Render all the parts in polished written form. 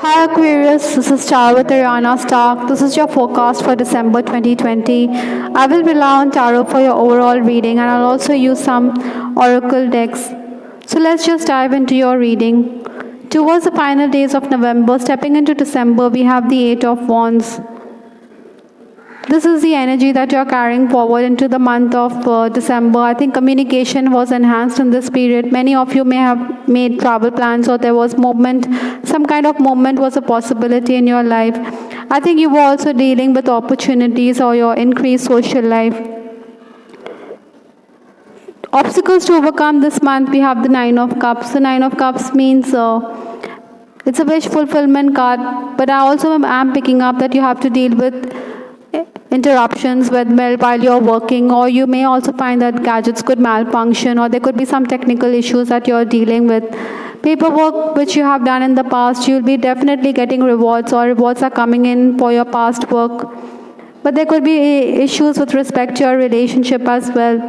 Hi Aquarius, this is Char with Ariana Stark. This is your forecast for December 2020. I will rely on tarot for your overall reading and I'll also use some oracle decks. So let's just dive into your reading. Towards the final days of November, stepping into December, we have the Eight of Wands. This is the energy that you're carrying forward into the month of December. I think communication was enhanced in this period. Many of you may have made travel plans or there was movement, some kind of movement was a possibility in your life. I think you were also dealing with opportunities or your increased social life. Obstacles to overcome this month, we have the Nine of Cups. The Nine of Cups means it's a wish fulfillment card, but I also am picking up that you have to deal with interruptions while you're working, or you may also find that gadgets could malfunction, or there could be some technical issues that you're dealing with. Paperwork which you have done in the past, you'll be definitely getting rewards, or rewards are coming in for your past work. But there could be issues with respect to your relationship as well.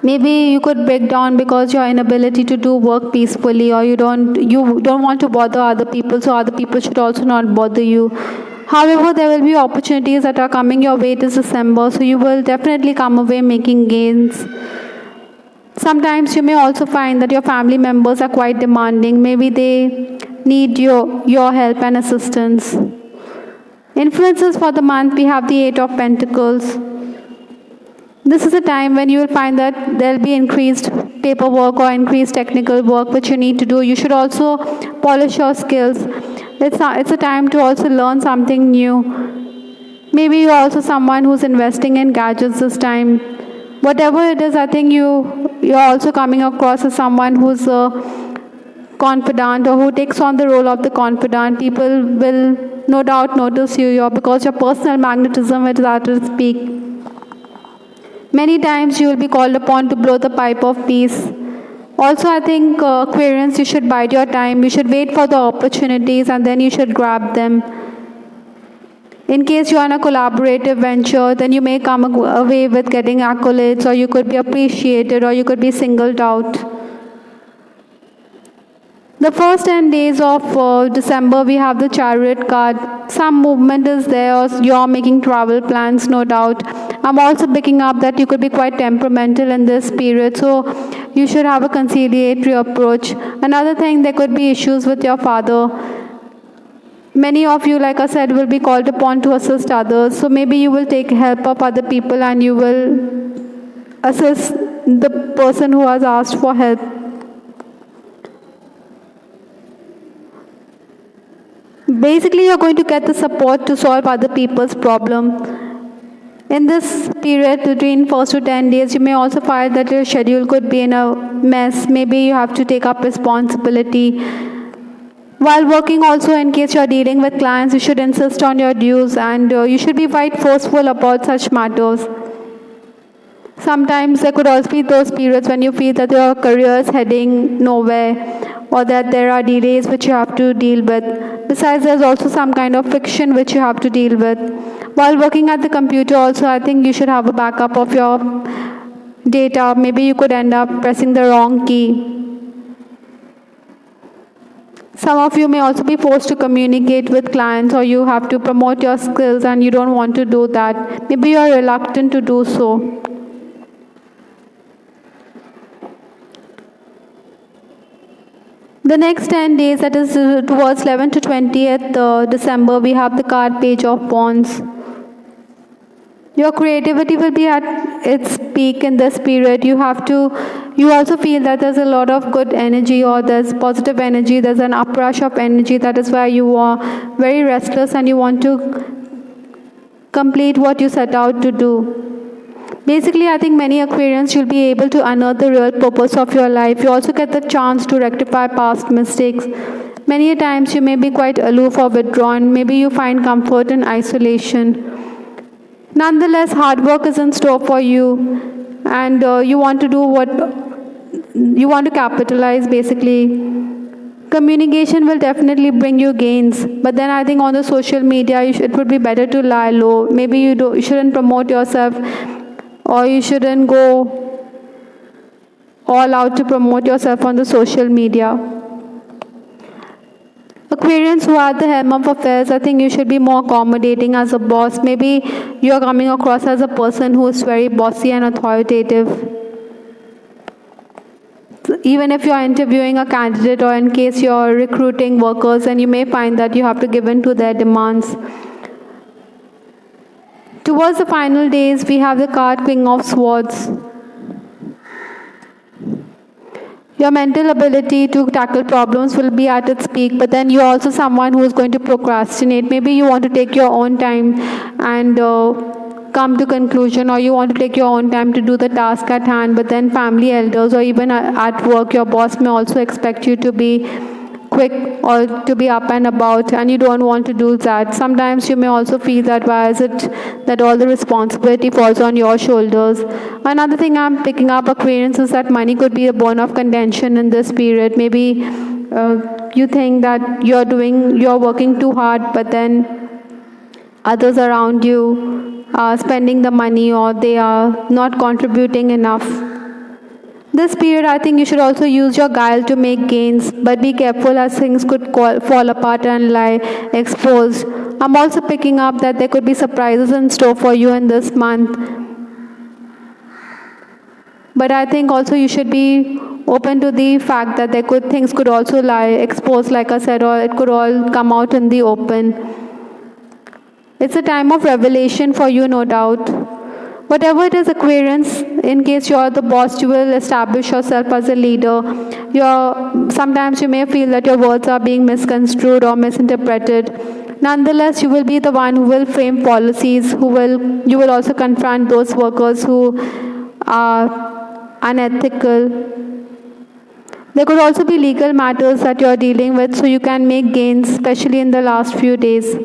Maybe you could break down because your inability to do work peacefully, or you don't want to bother other people, so other people should also not bother you. However, there will be opportunities that are coming your way this December, so you will definitely come away making gains. Sometimes you may also find that your family members are quite demanding. Maybe they need your help and assistance. Influences for the month, we have the Eight of Pentacles. This is a time when you will find that there will be increased paperwork or increased technical work which you need to do. You should also polish your skills. It's a time to also learn something new. Maybe you're also someone who's investing in gadgets this time. Whatever it is, I think you're also coming across as someone who's confident or who takes on the role of the confidant. People will no doubt notice you because your personal magnetism is at its peak. Many times you will be called upon to blow the pipe of peace. Also, I think Aquarians, you should bide your time. You should wait for the opportunities and then you should grab them. In case you are in a collaborative venture, then you may come away with getting accolades, or you could be appreciated, or you could be singled out. The first 10 days of December, we have the Chariot card. Some movement is there, or you're making travel plans, no doubt. I'm also picking up that you could be quite temperamental in this period, so you should have a conciliatory approach. Another thing, there could be issues with your father. Many of you, like I said, will be called upon to assist others, so maybe you will take help of other people and you will assist the person who has asked for help. Basically, you're going to get the support to solve other people's problem. In this period between 1st to 10 days, you may also find that your schedule could be in a mess. Maybe you have to take up responsibility. While working also, in case you're dealing with clients, you should insist on your dues and you should be quite forceful about such matters. Sometimes there could also be those periods when you feel that your career is heading nowhere, or that there are delays which you have to deal with. Besides, there's also some kind of friction which you have to deal with. While working at the computer also, I think you should have a backup of your data. Maybe you could end up pressing the wrong key. Some of you may also be forced to communicate with clients, or you have to promote your skills and you don't want to do that. Maybe you are reluctant to do so. The next 10 days, that is towards 11th to 20th December, we have the card Page of Wands. Your creativity will be at its peak in this period. You also feel that there's a lot of good energy, or there's positive energy, there's an uprush of energy. That is why you are very restless and you want to complete what you set out to do. Basically, I think many Aquarians, you'll be able to unearth the real purpose of your life. You also get the chance to rectify past mistakes. Many times you may be quite aloof or withdrawn. Maybe you find comfort in isolation. Nonetheless, hard work is in store for you, and you want to do what you want to capitalize, basically. Communication will definitely bring you gains, but then I think on the social media, it would be better to lie low. Maybe you shouldn't promote yourself, or you shouldn't go all out to promote yourself on the social media. Aquarians who are the helm of affairs, I think you should be more accommodating as a boss. Maybe you are coming across as a person who is very bossy and authoritative. Even if you are interviewing a candidate or in case you are recruiting workers, and you may find that you have to give in to their demands. Towards the final days, we have the card King of Swords. Your mental ability to tackle problems will be at its peak, but then you're also someone who is going to procrastinate. Maybe you want to take your own time and come to conclusion, or you want to take your own time to do the task at hand, but then family elders or even at work, your boss may also expect you to be quick or to be up and about, and you don't want to do that. Sometimes you may also feel that why is it that all the responsibility falls on your shoulders. Another thing I'm picking up, Aquarians, is that money could be a bone of contention in this period. Maybe you think that you're working too hard, but then others around you are spending the money, or they are not contributing enough. This period, I think you should also use your guile to make gains, but be careful as things could fall apart and lie exposed. I'm also picking up that there could be surprises in store for you in this month. But I think also you should be open to the fact that things could also lie exposed, like I said, or it could all come out in the open. It's a time of revelation for you, no doubt. Whatever it is, Aquarians, in case you're the boss, you will establish yourself as a leader. Sometimes you may feel that your words are being misconstrued or misinterpreted. Nonetheless, you will be the one who will frame policies, you will also confront those workers who are unethical. There could also be legal matters that you're dealing with, so you can make gains, especially in the last few days.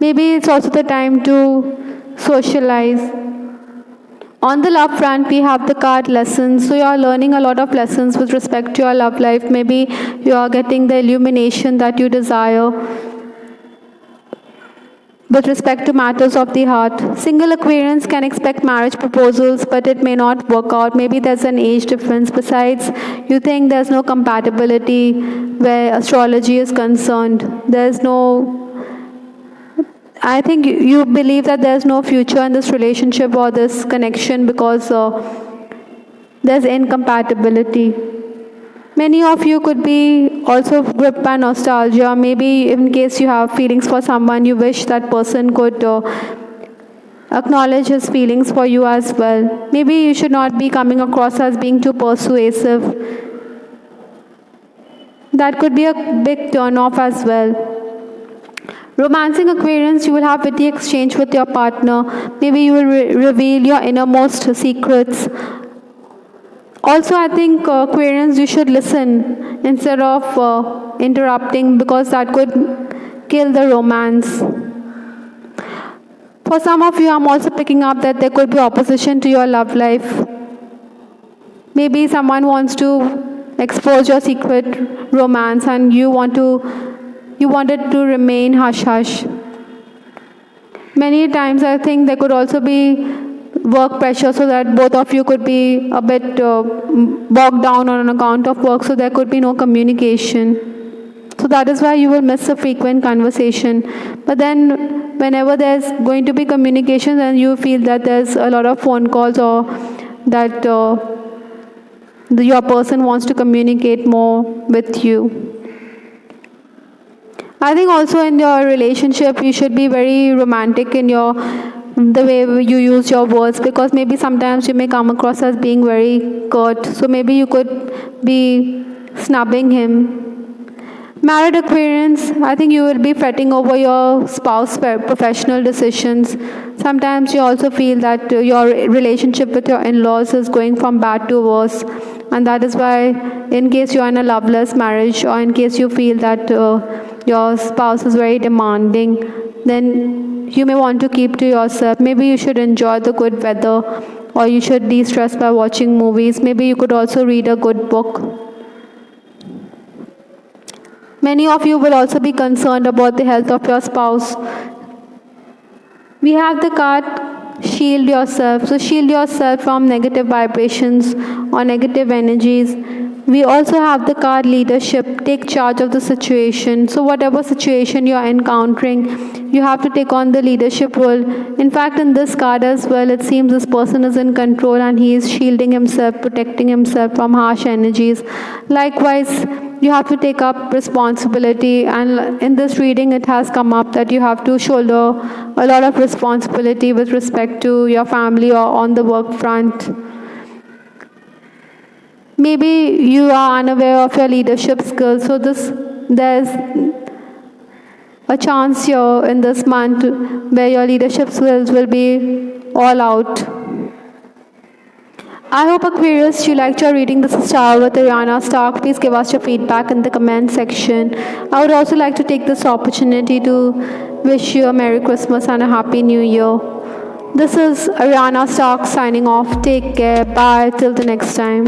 Maybe it's also the time to socialize. On the love front, we have the card lessons. So you are learning a lot of lessons with respect to your love life. Maybe you are getting the illumination that you desire with respect to matters of the heart. Single Aquarians can expect marriage proposals, but it may not work out. Maybe there's an age difference. Besides, you think there's no compatibility where astrology is concerned. I think you believe that there's no future in this relationship or this connection because there's incompatibility. Many of you could be also gripped by nostalgia. Maybe in case you have feelings for someone, you wish that person could acknowledge his feelings for you as well. Maybe you should not be coming across as being too persuasive. That could be a big turn-off as well. Romancing Aquarians, you will have witty exchange with your partner. Maybe you will reveal your innermost secrets. Also, I think Aquarians, you should listen instead of interrupting, because that could kill the romance. For some of you, I'm also picking up that there could be opposition to your love life. Maybe someone wants to expose your secret romance and you want it to remain hush-hush. Many times I think there could also be work pressure, so that both of you could be a bit bogged down on account of work, so there could be no communication. So that is why you will miss a frequent conversation. But then whenever there's going to be communication, then you feel that there's a lot of phone calls, or that your person wants to communicate more with you. I think also in your relationship, you should be very romantic in the way you use your words, because maybe sometimes you may come across as being very curt. So maybe you could be snubbing him. Married Aquarians, I think you will be fretting over your spouse's professional decisions. Sometimes you also feel that your relationship with your in-laws is going from bad to worse. And that is why, in case you are in a loveless marriage, or in case you feel that your spouse is very demanding, then you may want to keep to yourself. Maybe you should enjoy the good weather, or you should de-stress by watching movies. Maybe you could also read a good book. Many of you will also be concerned about the health of your spouse. We have the card shield yourself. So shield yourself from negative vibrations or negative energies. We also have the card leadership. Take charge of the situation. So whatever situation you're encountering, you have to take on the leadership role. In fact, in this card as well, it seems this person is in control and he is shielding himself, protecting himself from harsh energies. Likewise, you have to take up responsibility, and in this reading it has come up that you have to shoulder a lot of responsibility with respect to your family or on the work front. Maybe you are unaware of your leadership skills, so there's a chance here in this month where your leadership skills will be all out. I hope, Aquarius, you liked your reading. This is Star with Ariana Stark. Please give us your feedback in the comment section. I would also like to take this opportunity to wish you a Merry Christmas and a Happy New Year. This is Ariana Stark signing off. Take care. Bye. Till the next time.